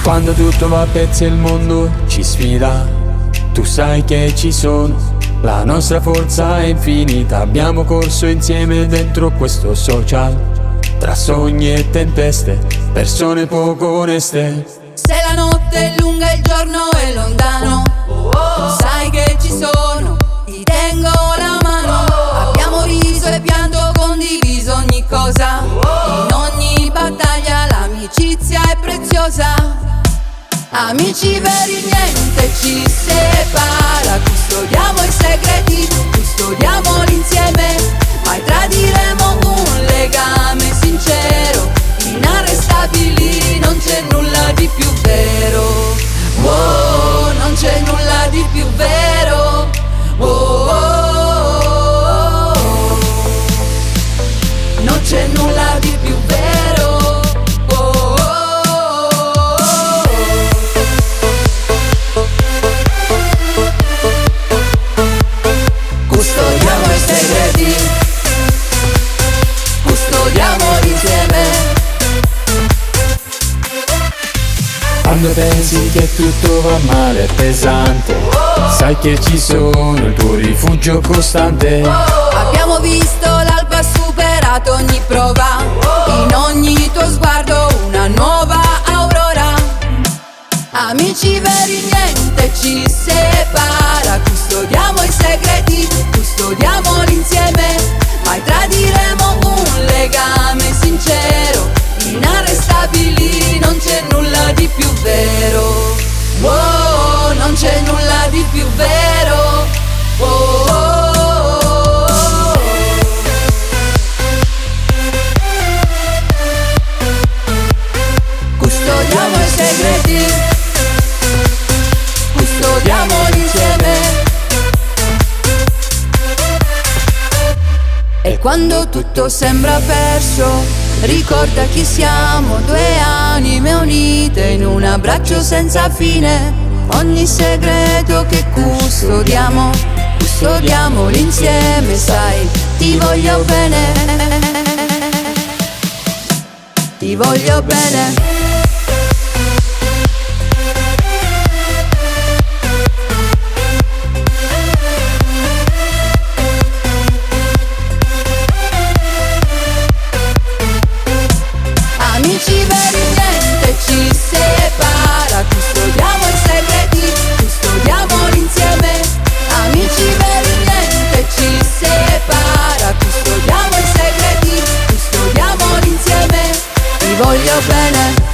Quando tutto va a pezzi e il mondo ci sfida, tu sai che ci sono, la nostra forza è infinita. Abbiamo corso insieme dentro questo social, tra sogni e tempeste, persone poco oneste. Se la notte è lunga e il giorno è lontano, sai che ci sono, ti tengo la mano. Abbiamo riso e pianto, condiviso ogni cosa, in ogni battaglia l'amicizia è preziosa. Amici veri, niente ci separa, custodiamo i segreti, custodiamoli insieme, mai tradiremo un legame sincero, inarrestabili, non c'è nulla di più vero. Oh, non c'è nulla di più vero. Oh, oh, oh, oh. Non c'è nulla di più vero. Oh, oh, oh, oh. Custodiamo i segreti, custodiamoli insieme. Quando pensi che tutto va male è pesante, sai che ci sono, il tuo rifugio costante. Abbiamo visto l'alba, superato ogni prova, in ogni tuo sguardo una nuova aurora. Amici veri, niente ci separa, custodiamo i segreti, custodiamoli insieme, mai tradiremo un legame sincero, inarrestabili, non c'è nulla di più vero. Oh, non c'è nulla di più vero. Oh, oh, oh, oh. Custodiamo i segreti, custodiamoli insieme. E quando tutto sembra perso, ricorda chi siamo, due anime unite in un abbraccio senza fine. Ogni segreto che custodiamo, custodiamoli insieme, sai, ti voglio bene, ti voglio bene. Amici veri, niente ci separa, custodiamo i segreti, custodiamoli insieme. Amici veri, niente ci separa, custodiamo i segreti, custodiamoli insieme. Ti voglio bene.